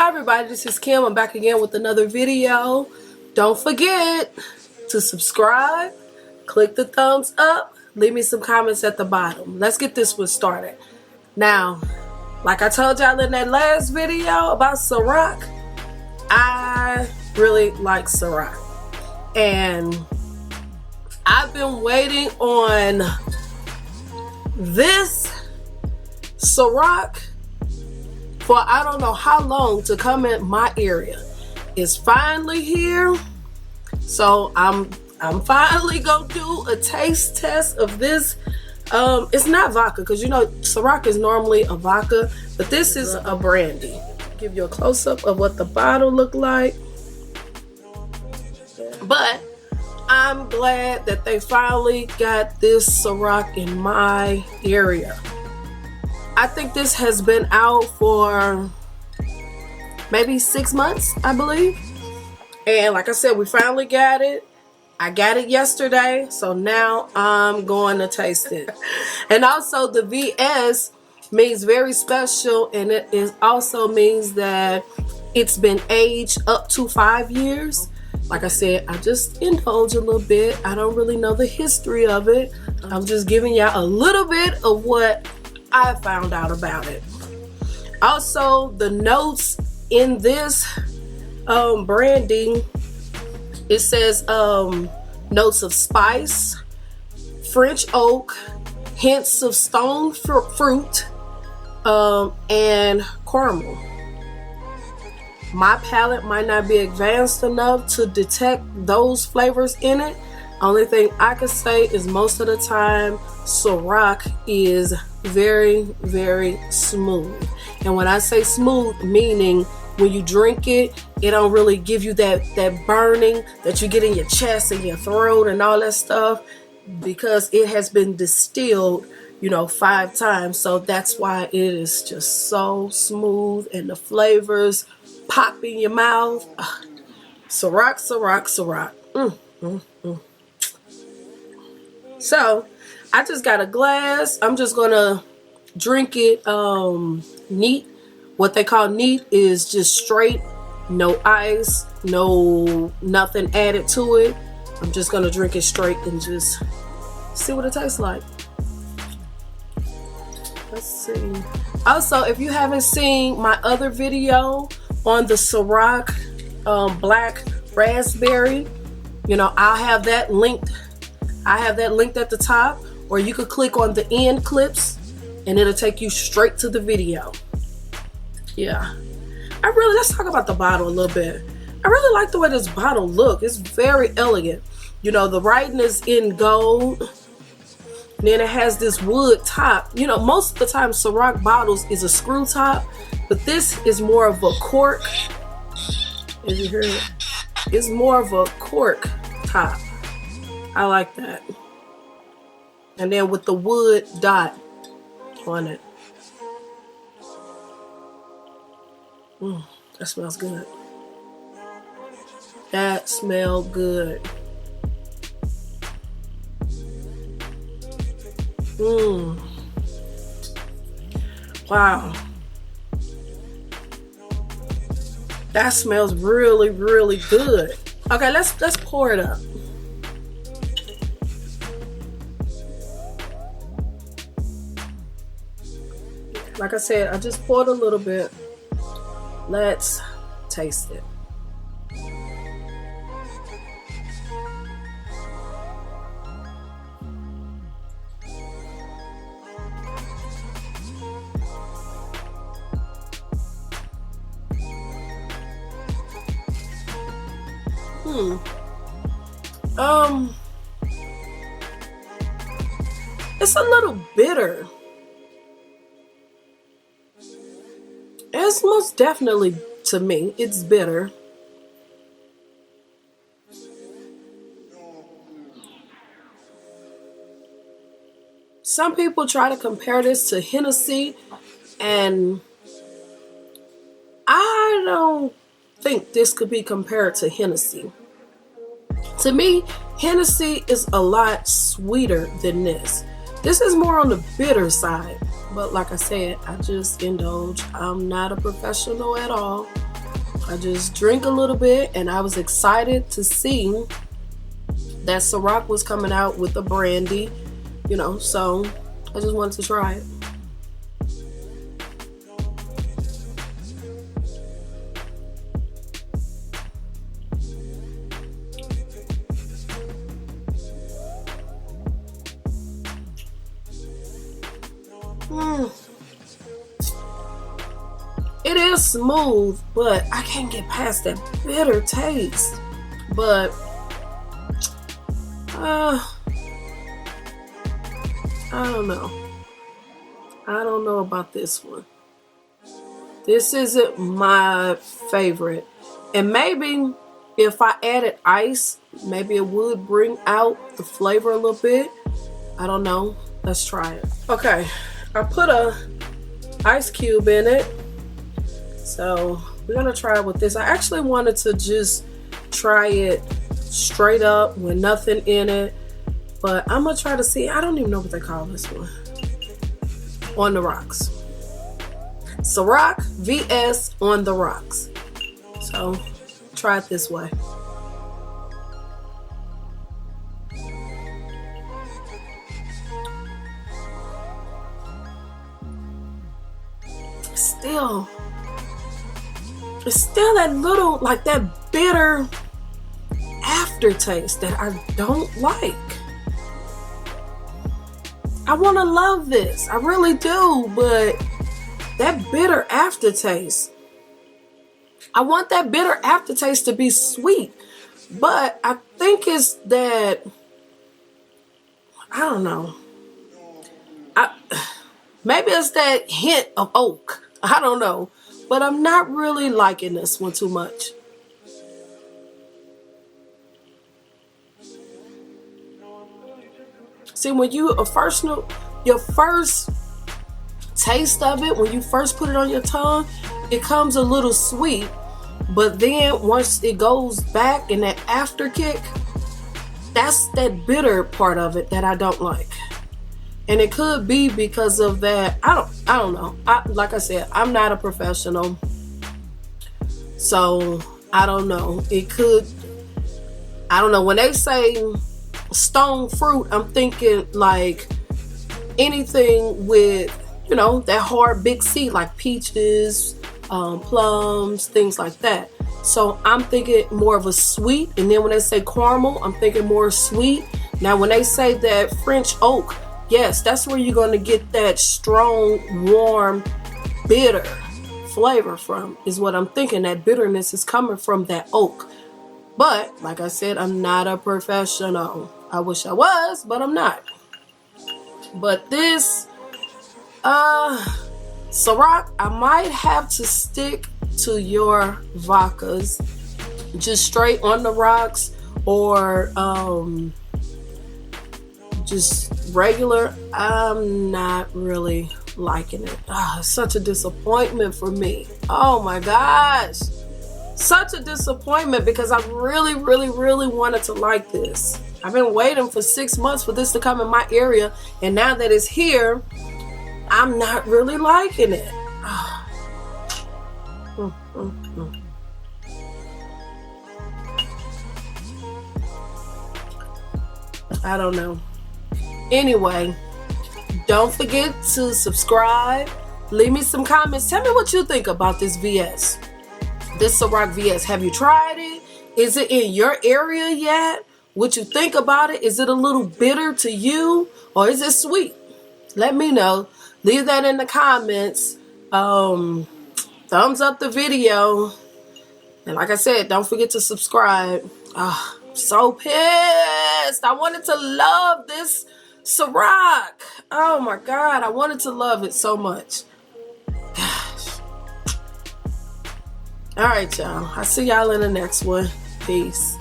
Hi everybody, this is Kim. I'm back again with another video. Don't forget to subscribe, click the thumbs up, leave me some comments at the bottom. Let's get this one started. Now, like I told y'all in that last video about Ciroc, I really like Ciroc. And I've been waiting on this Ciroc for I don't know how long to come in my area. It's finally here, so I'm finally gonna do a taste test of this. It's not vodka, because you know Ciroc is normally a vodka, but this is a brandy. Give you a close-up of what the bottle looked like. But I'm glad that they finally got this Ciroc in my area. I think this has been out for maybe 6 months, I believe. And like I said, we finally got it. I got it yesterday, so now I'm going to taste it. And also the VS means very special, and it is also means that it's been aged up to 5 years. Like I said, I just indulge a little bit. I don't really know the history of it. I'm just giving y'all a little bit of what I found out about it. Also, the notes in this brandy, it says notes of spice, French oak, hints of stone fruit, and caramel. My palate might not be advanced enough to detect those flavors in it. Only thing I can say is most of the time Ciroc is very, very smooth. And when I say smooth, meaning when you drink it, it don't really give you that burning that you get in your chest and your throat and all that stuff, because it has been distilled, you know, 5 times. So that's why it is just so smooth and the flavors pop in your mouth. Ciroc, Ciroc, Ciroc. So I just got a glass. I'm just gonna drink it neat. What they call neat is just straight, no ice, no nothing added to it. I'm just gonna drink it straight and just see what it tastes like. Let's see. Also, if you haven't seen my other video on the Ciroc black raspberry, you know, I'll have that linked. I have that linked at the top, or you could click on the end clips and it'll take you straight to the video. Yeah, let's talk about the bottle a little bit. I really like the way this bottle looks. It's very elegant. You know, the writing is in gold, and then it has this wood top. You know, most of the time Ciroc bottles is a screw top, but this is more of a cork. As you hear it, it's more of a cork top. I like that. And then with the wood dot on it. That smells good. That smells good. Wow. That smells really, really good. Okay, let's pour it up. Like I said, I just poured a little bit. Let's taste it. It's a little bitter. It's most definitely, to me, it's bitter. Some people try to compare this to Hennessy, and I don't think this could be compared to Hennessy. To me, Hennessy is a lot sweeter than this. This is more on the bitter side. But like I said, I just indulge. I'm not a professional at all. I just drink a little bit, and I was excited to see that Ciroc was coming out with the Brandy, you know, so I just wanted to try it. It is smooth, but I can't get past that bitter taste. But I don't know. I don't know about this one. This isn't my favorite. And maybe if I added ice, maybe it would bring out the flavor a little bit. I don't know. Let's try it. Okay, I put a ice cube in it. So we're gonna try it with this. I actually wanted to just try it straight up with nothing in it, but I'm gonna try to see. I don't even know what they call this one. On the rocks. Ciroc vs on the rocks. So try it this way. It's still that little, like that bitter aftertaste that I don't like. I want to love this. I really do, but that bitter aftertaste. I want that bitter aftertaste to be sweet, but I think it's that, I don't know. Maybe it's that hint of oak. I don't know. But I'm not really liking this one too much. See, when your first taste of it, when you first put it on your tongue, it comes a little sweet. But then once it goes back in that after kick, that's that bitter part of it that I don't like. And it could be because of that. I don't know. Like I said, I'm not a professional. So I don't know. It could, I don't know. When they say stone fruit, I'm thinking like anything with, you know, that hard big C, like peaches, plums, things like that. So I'm thinking more of a sweet. And then when they say caramel, I'm thinking more sweet. Now when they say that French oak, yes, that's where you're going to get that strong, warm, bitter flavor from, is what I'm thinking. That bitterness is coming from that oak. But, like I said, I'm not a professional. I wish I was, but I'm not. But this, Ciroc, I might have to stick to your vodkas. Just straight on the rocks, or, just regular. I'm not really liking it. It's such a disappointment for me. Oh my gosh, such a disappointment, because I really wanted to like this. I've been waiting for 6 months for this to come in my area, and now that it's here, I'm not really liking it. I don't know. Anyway, don't forget to subscribe. Leave me some comments. Tell me what you think about this VS. This Ciroc VS. Have you tried it? Is it in your area yet? What you think about it? Is it a little bitter to you, or is it sweet? Let me know. Leave that in the comments. Thumbs up the video. And like I said, don't forget to subscribe. So pissed. I wanted to love this Ciroc. Oh my God, I wanted to love it so much. Gosh. All right, y'all. I'll see y'all in the next one. Peace.